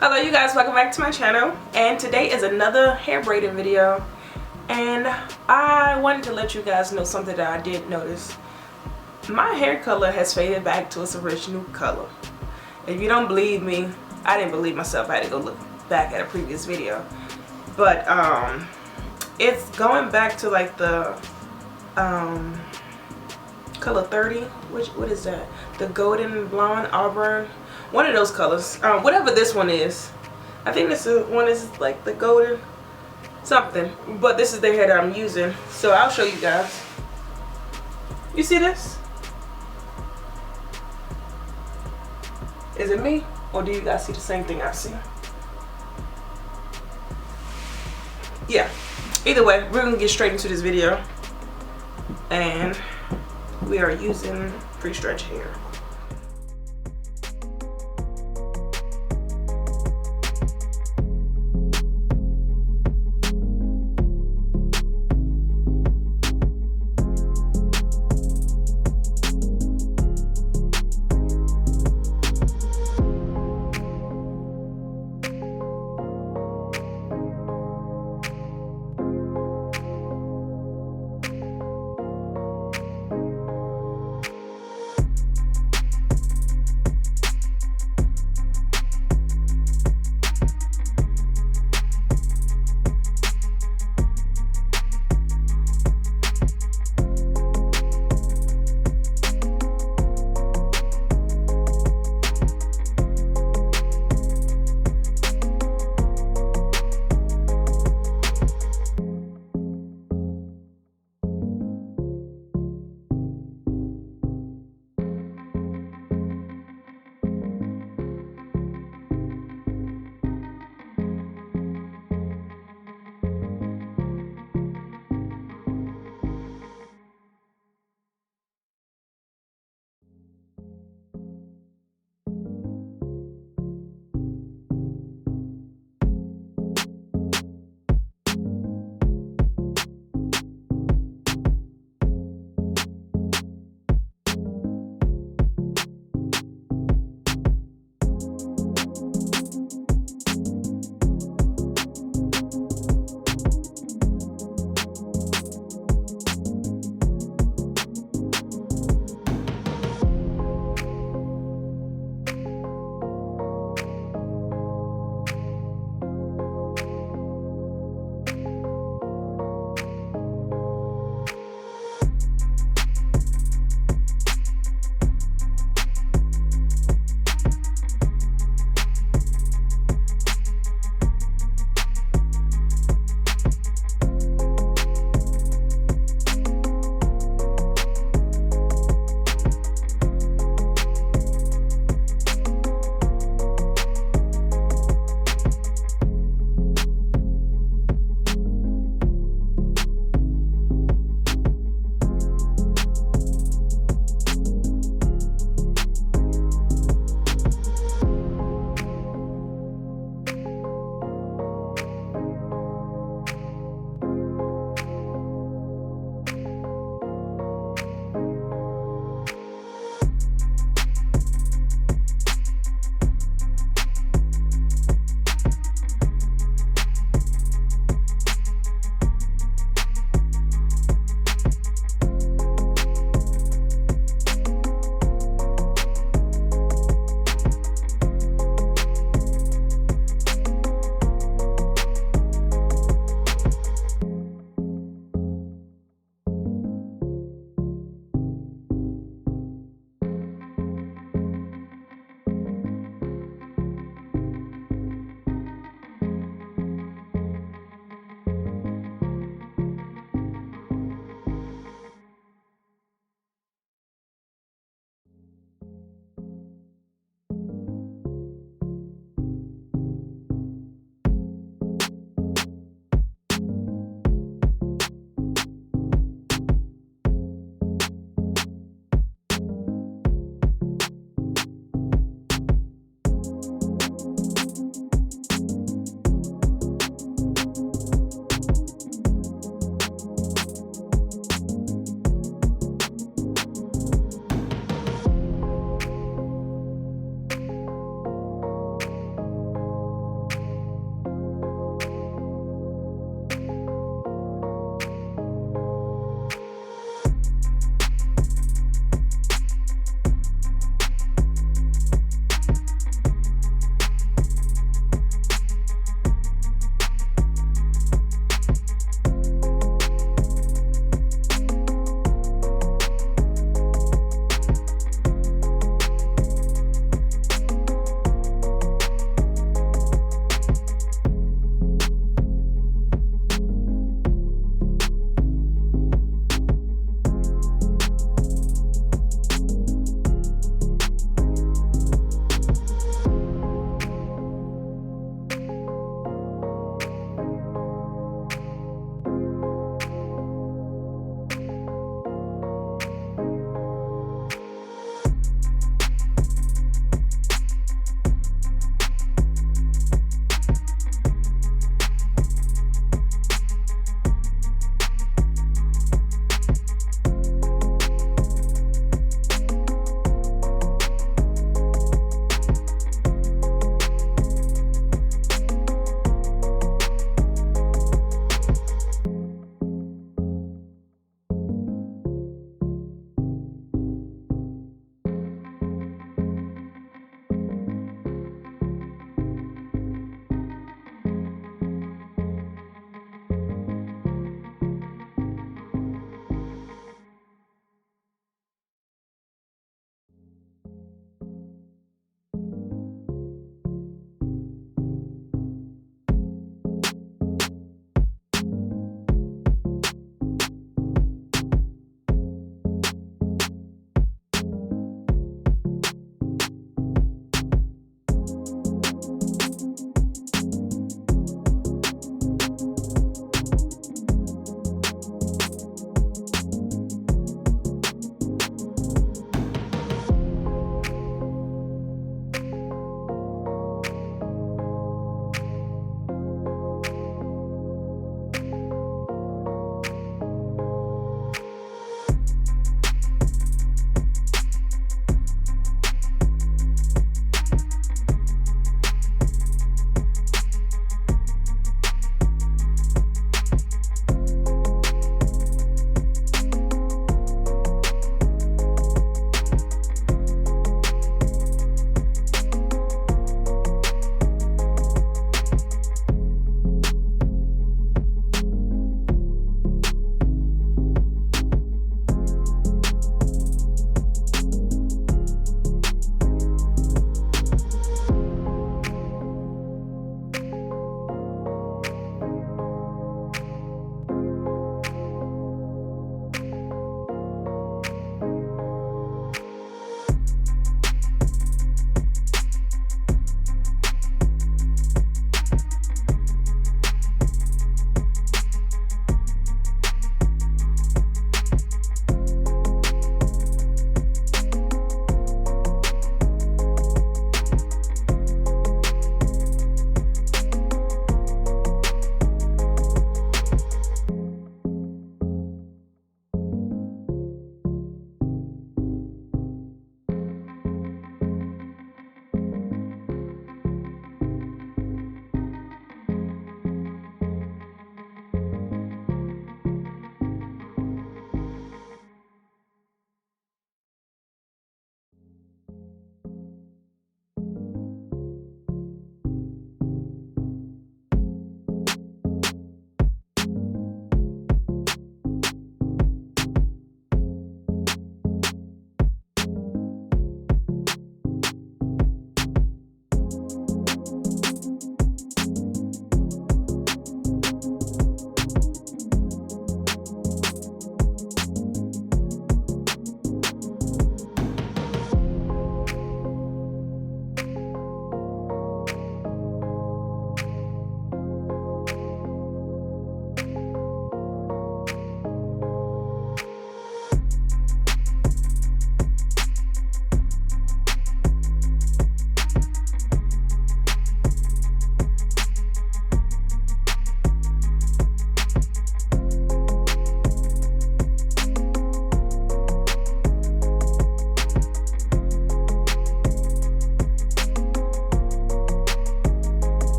Hello you guys, welcome back to my channel, and today is another hair braiding video. And I wanted to let you guys know something that I did notice. My hair color has faded back to its original color. If you don't believe me, I didn't believe myself. I had to go look back at a previous video, but it's going back to like the color 30. What is that? The golden blonde auburn, one of those colors, whatever this one is. I think this one is like the golden something, but this is the hair that I'm using, so I'll show you guys. You see this? Is it me, or do you guys see the same thing I see? Yeah, either way, we're gonna get straight into this video, and we are using pre-stretch hair.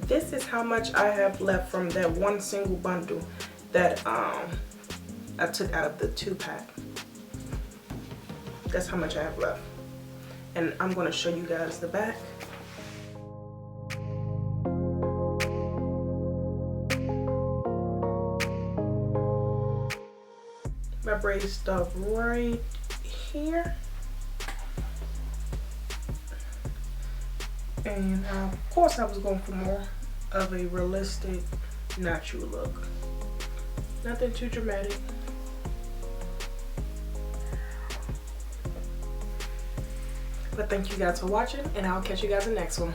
this is how much I have left from that one single bundle that I took out of the 2-pack. That's how much I have left. And I'm going to show you guys the back. My braid stuff right here. And of course I was going for more of a realistic, natural look. Nothing too dramatic. But thank you guys for watching, and I'll catch you guys in the next one.